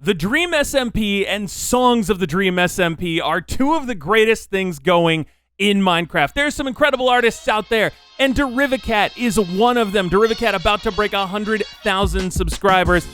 The Dream SMP and songs of the Dream SMP are two of the greatest things going in Minecraft. There's some incredible artists out there, and Derivakat is one of them. Derivakat about to break 100,000 subscribers.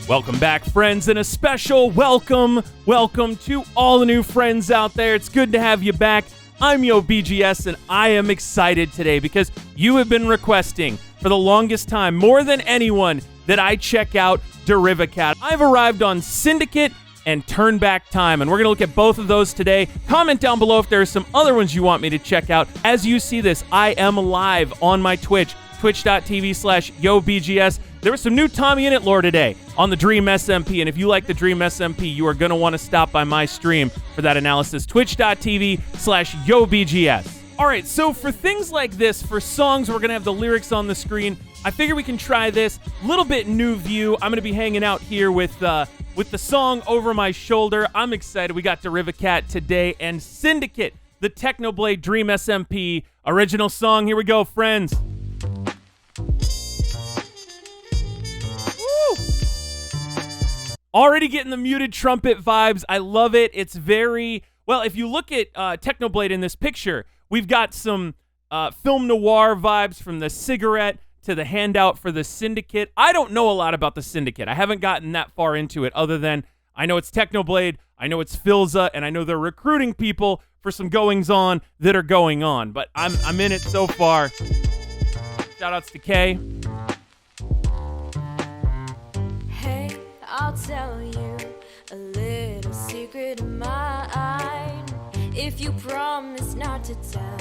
Welcome back, friends, and a special welcome to all the new friends out there. It's good to have you back. I'm YoBGS, and I am excited today because you have been requesting for the longest time, more than anyone, that I check out Derivakat. I've arrived on Syndicate and Turn Back Time, and we're going to look at both of those today. Comment down below if there are some other ones you want me to check out. As you see this, I am live on my Twitch, twitch.tv/YoBGS. There was some new Tommy Innit lore today on the Dream SMP, and if you like the Dream SMP, you are going to want to stop by my stream for that analysis, twitch.tv/YoBGS. All right, so for things like this, for songs, we're going to have the lyrics on the screen. I figure we can try this. Little bit new view. I'm going to be hanging out here with the song over my shoulder. I'm excited. We got Derivakat today and Syndicate, the Technoblade Dream SMP original song. Here we go, friends. Woo! Already getting the muted trumpet vibes. I love it. It's very, well, if you look at Technoblade in this picture, we've got some film noir vibes from the cigarette to the handout for the Syndicate. I don't know a lot about the Syndicate. I haven't gotten that far into it other than I know it's Technoblade, I know it's Filza, and I know they're recruiting people for some goings-on that are going on. But I'm in it so far. Shout-outs to Kay. Hey, I'll tell you a little secret of mine. If you promise not to tell,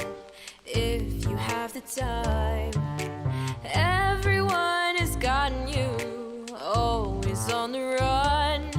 if you have the time. Everyone has gotten you, always on the run.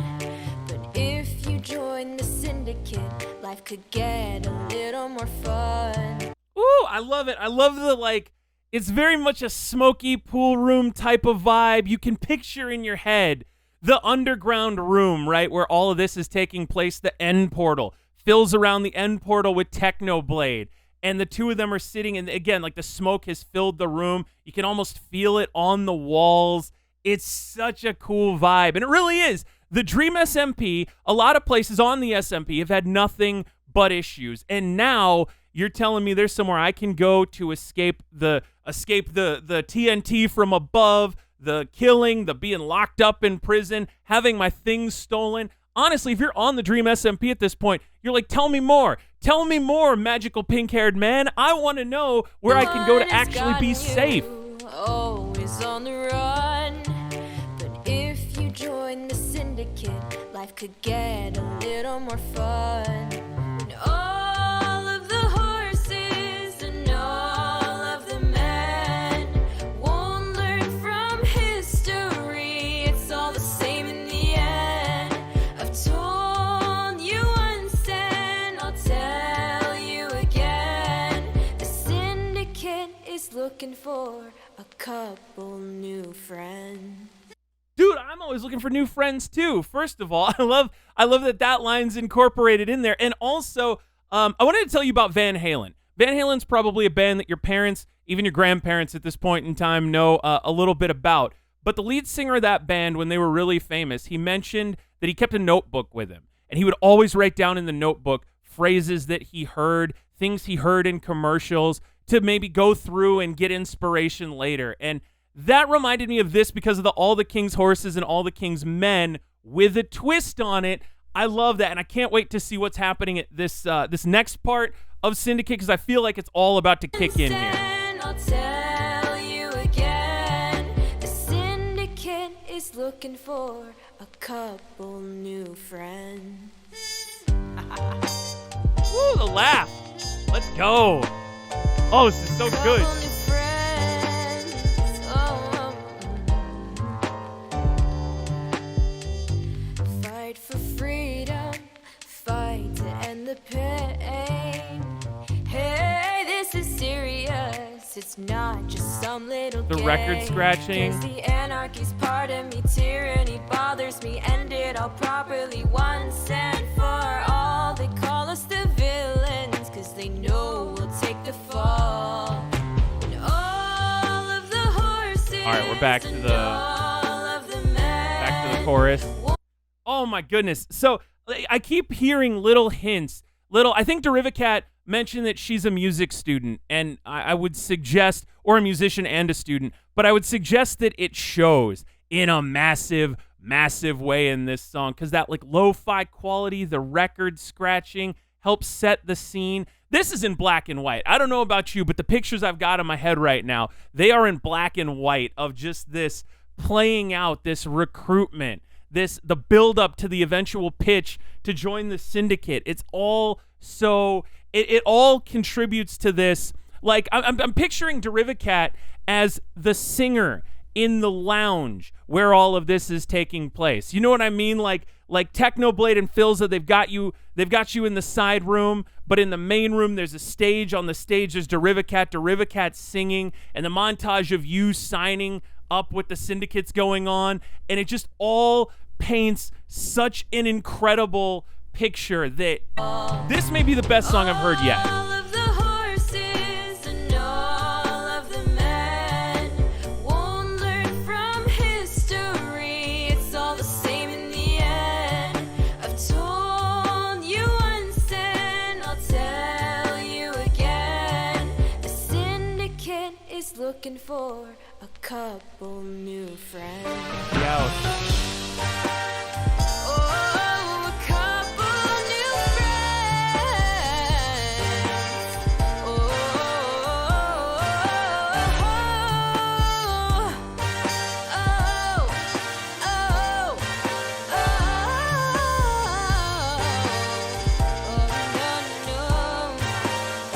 But if you join the Syndicate, life could get a little more fun. Ooh, I love it. I love the, like, it's very much a smoky pool room type of vibe. You can picture in your head the underground room, right, where all of this is taking place, the end portal. Fills around the end portal with Technoblade. And the two of them are sitting, and again, like the smoke has filled the room. You can almost feel it on the walls. It's such a cool vibe, and it really is. The Dream SMP, a lot of places on the SMP have had nothing but issues, and now you're telling me there's somewhere I can go to escape the TNT from above, the killing, the being locked up in prison, having my things stolen. Honestly, if you're on the Dream SMP at this point, you're like, tell me more. Tell me more, magical pink-haired man. I want to know where I can go to actually be safe. Always on the run. But if you join the Syndicate, life could get a little more fun. And all of the horses and all of the men won't learn from history. It's all the same in the end. I've told you once and I'll tell you again. The Syndicate is looking for a couple new friends. Dude, I'm always looking for new friends too. First of all, I love that line's incorporated in there. And also, I wanted to tell you about Van Halen. Van Halen's probably a band that your parents, even your grandparents at this point in time, know a little bit about. But the lead singer of that band, when they were really famous, he mentioned that he kept a notebook with him. And he would always write down in the notebook phrases that he heard, things he heard in commercials, to maybe go through and get inspiration later. And that reminded me of this because of All the King's Horses and All the King's Men with a twist on it. I love that, and I can't wait to see what's happening at this next part of Syndicate because I feel like it's all about to kick in here. I'll tell you again. The Syndicate is looking for a couple new friends. Woo, the laugh. Let's go. Oh, this is so good. Couple new friends. Oh. Fight for freedom. Fight to end the pain. Hey, this is serious. It's not just some little The game. record scratching. 'Cause the anarchy's part of me. Tyranny bothers me. End it all properly once and for all. They call us the villains 'cause they know we'll take the fall. And all of the horses. All right, we're back to the chorus. Oh my goodness. So I keep hearing little hints. I think Derivakat mentioned that she's a music student, and I would suggest, or a musician and a student, but I would suggest that it shows in a massive, massive way in this song, because that like lo-fi quality, the record scratching helps set the scene. This is in black and white. I don't know about you, but the pictures I've got in my head right now, they are in black and white of just this playing out, this recruitment, the build up to the eventual pitch to join the Syndicate. It's all so it all contributes to this. Like I'm picturing Derivakat as the singer in the lounge where all of this is taking place. You know what I mean? Like Technoblade and Philza, they've got you in the side room, but in the main room there's a stage. On the stage there's Derivakat singing, and the montage of you signing up with the Syndicates going on, and it just all paints such an incredible picture that this may be the best song I've heard yet. All of the horses and all of the men won't learn from history. It's all the same in the end. I've told you once and I'll tell you again. The Syndicate is looking for a couple new friends. Yeah.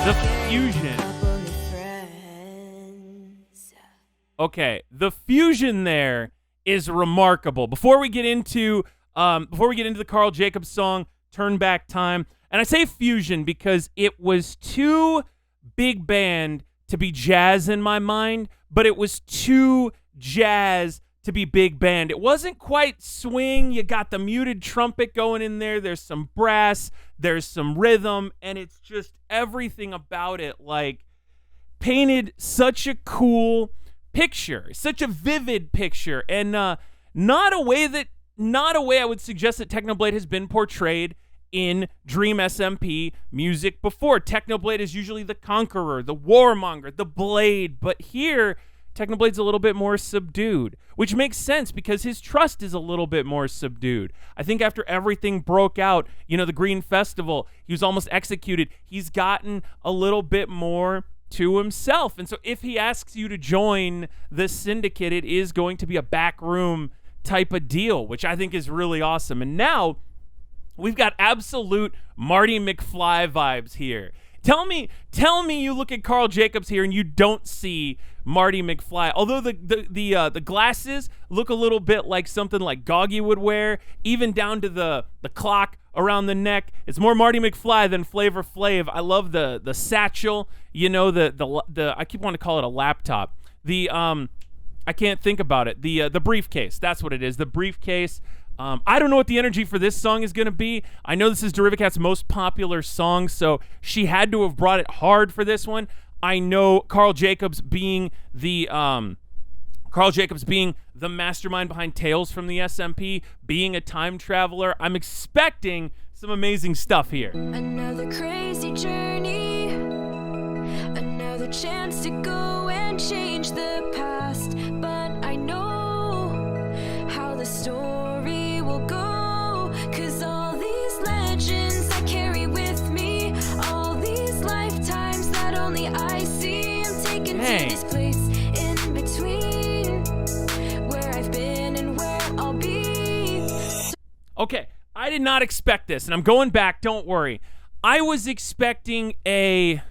The fusion. Okay, the fusion there is remarkable. Before we get into the Karl Jacobs song "Turn Back Time," and I say fusion because it was too big band to be jazz in my mind, but it was too jazz to be big band. It wasn't quite swing. You got the muted trumpet going in there. There's some brass. There's some rhythm, and it's just everything about it like painted such a cool picture, such a vivid picture, and not a way I would suggest that Technoblade has been portrayed in Dream SMP music before. Technoblade is usually the conqueror, the warmonger, the blade, but here Technoblade's a little bit more subdued, which makes sense because his trust is a little bit more subdued. I think after everything broke out, the Green Festival, he was almost executed. He's gotten a little bit more to himself. And so if he asks you to join the Syndicate, it is going to be a backroom type of deal, which I think is really awesome. And now we've got absolute Marty McFly vibes here. Tell me you look at Karl Jacobs here and you don't see Marty McFly. Although the glasses look a little bit like something like Goggy would wear, even down to the clock around the neck. It's more Marty McFly than Flavor Flav. I love the satchel, the I keep wanting to call it a laptop. I can't think about it. The briefcase. That's what it is. The briefcase. I don't know what the energy for this song is going to be. I know this is Derivakat's most popular song, so she had to have brought it hard for this one. I know Karl Jacobs being the mastermind behind Tales from the SMP, being a time traveler. I'm expecting some amazing stuff here. Another crazy journey, another chance to go and change the past, but I know how the story will go, 'cause all these legends I carry with me, all these lifetimes that only I see, I'm taken to this place in between, where I've been and where I'll be. Okay, I did not expect this, and I'm going back, don't worry. I was expecting a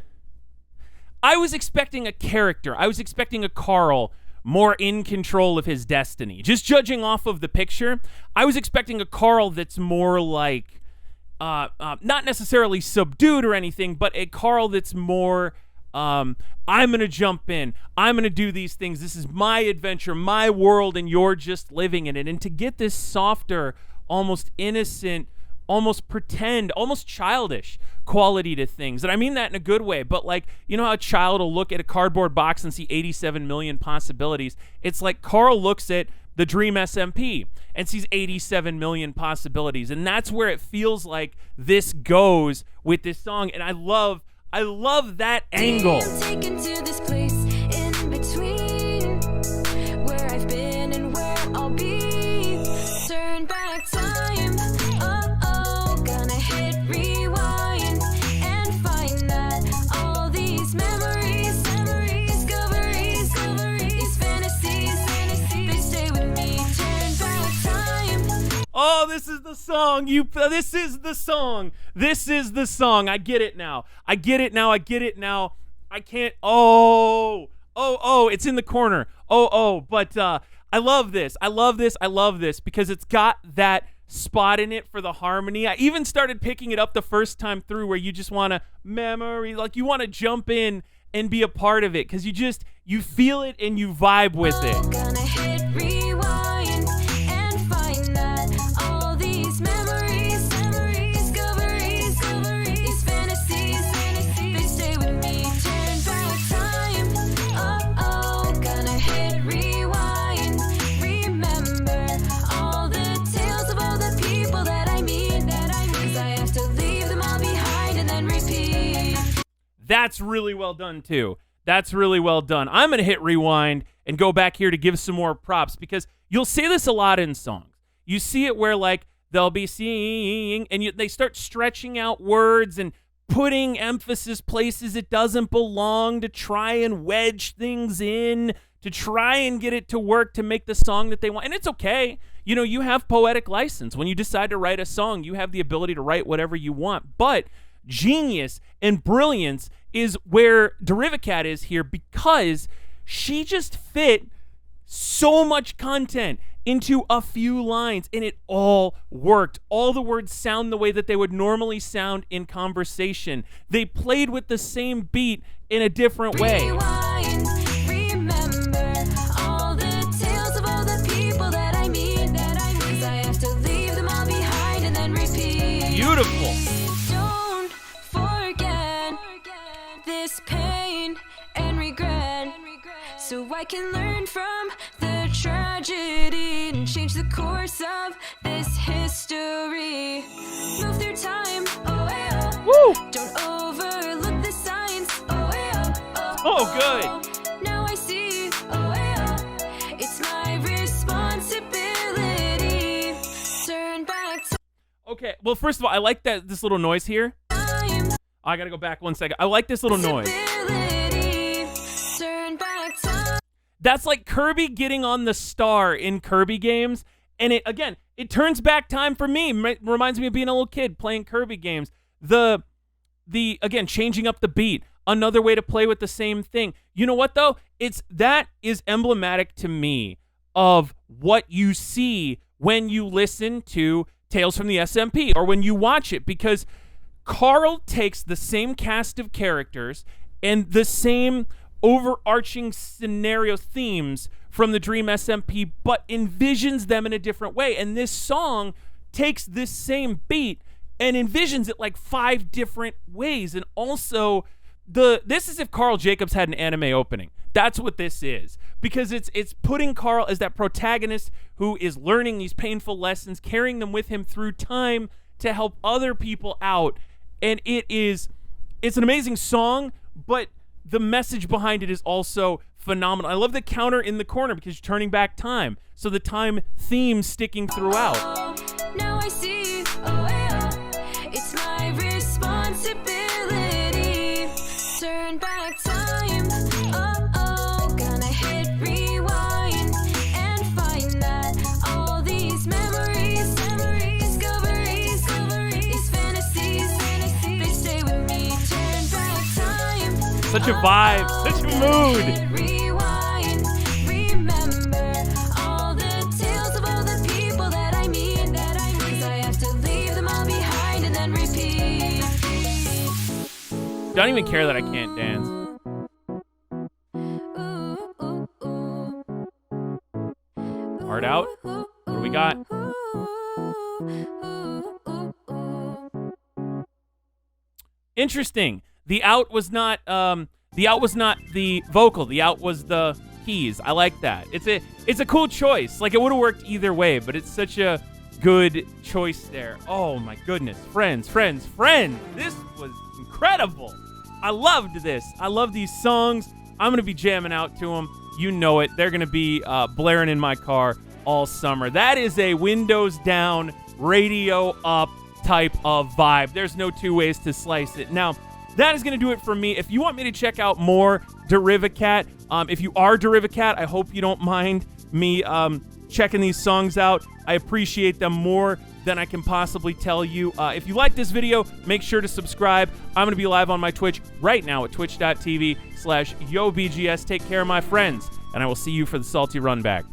character. I was expecting a Karl more in control of his destiny. Just judging off of the picture, I was expecting a Karl that's more like, not necessarily subdued or anything, but a Karl that's more, I'm going to jump in. I'm going to do these things. This is my adventure, my world, and you're just living in it. And to get this softer, almost innocent, almost pretend, almost childish quality to things. And I mean that in a good way, but like, you know how a child will look at a cardboard box and see 87 million possibilities? It's like Karl looks at the Dream SMP and sees 87 million possibilities. And that's where it feels like this goes with this song. And I love that angle. I'm taken to this place in between, where I've been and where I'll be. Turn back time, gonna hit rewind and find that all these memories, discoveries, these fantasies, they stay with me. Turn back time. Oh, this is the song. This is the song. This is the song. I get it now. I get it now. I can't. Oh, it's in the corner. But I love this. I love this because it's got that spot in it for the harmony. I even started picking it up the first time through where you just want to like you want to jump in and be a part of it because you feel it and you vibe with it. Gonna hit rewind and find that all these memories, discoveries, these fantasies, they stay with me. Turn back time, gonna hit rewind. Remember all the tales of all the people that I meet, 'cause I have to leave them all behind and then repeat. That's really well done, too. That's really well done. I'm going to hit rewind and go back here to give some more props because you'll see this a lot in songs. You see it where, like, they'll be singing and they start stretching out words and putting emphasis places it doesn't belong to try and wedge things in, to try and get it to work to make the song that they want. And it's okay. You know, you have poetic license. When you decide to write a song, you have the ability to write whatever you want. But genius and brilliance is where Derivakat is here because she just fit so much content into a few lines and it all worked. All the words sound the way that they would normally sound in conversation. They played with the same beat in a different way. Rewind, remember all the tales of all the people that I meet, 'cause I have to leave them all behind and then repeat. Beautiful. Don't forget this pain and regret, so I can learn from the tragedy and change the course of this history. Move through time, Woo! don't overlook the signs, Oh, good. Now I see, it's my responsibility. Turn back Okay, well, first of all, I like this little noise here. time. I gotta go back 1 second. I like this little noise. Turn back time. That's like Kirby getting on the star in Kirby games. And it turns back time for me. Reminds me of being a little kid playing Kirby games. Again, changing up the beat. Another way to play with the same thing. You know what, though? That is emblematic to me of what you see when you listen to Tales from the SMP or when you watch it. Because Karl takes the same cast of characters and the same overarching scenario themes from the Dream SMP, but envisions them in a different way. And this song takes this same beat and envisions it like 5 different ways. And also, this is if Karl Jacobs had an anime opening. That's what this is. Because it's putting Karl as that protagonist who is learning these painful lessons, carrying them with him through time to help other people out. And it's an amazing song, but the message behind it is also phenomenal. I love the counter in the corner because you're turning back time. So the time theme sticking throughout. Now I see, it's my responsibility. Turn back time, gonna hit rewind and find that all these memories, discoveries, these fantasies, they stay with me. Turn back time. Such a vibe, such a mood. Rewind, remember all the tales of all the people that I meet, 'cause I have to leave them all behind and then repeat. Don't even care that I can't dance. Heart out. What do we got? Interesting. The out was not the vocal. The out was the keys. I like that. It's a cool choice. Like, it would have worked either way, but it's such a good choice there. Oh my goodness. Friends. This was incredible. I loved this. I love these songs. I'm going to be jamming out to them. You know it. They're going to be blaring in my car all summer. That is a windows down, radio up type of vibe. There's no two ways to slice it. Now, that is going to do it for me. If you want me to check out more Derivakat, if you are Derivakat, I hope you don't mind me checking these songs out. I appreciate them more than I can possibly tell you. If you like this video, make sure to subscribe. I'm going to be live on my Twitch right now at twitch.tv/YoBGS. Take care, my friends, and I will see you for the Salty Runback.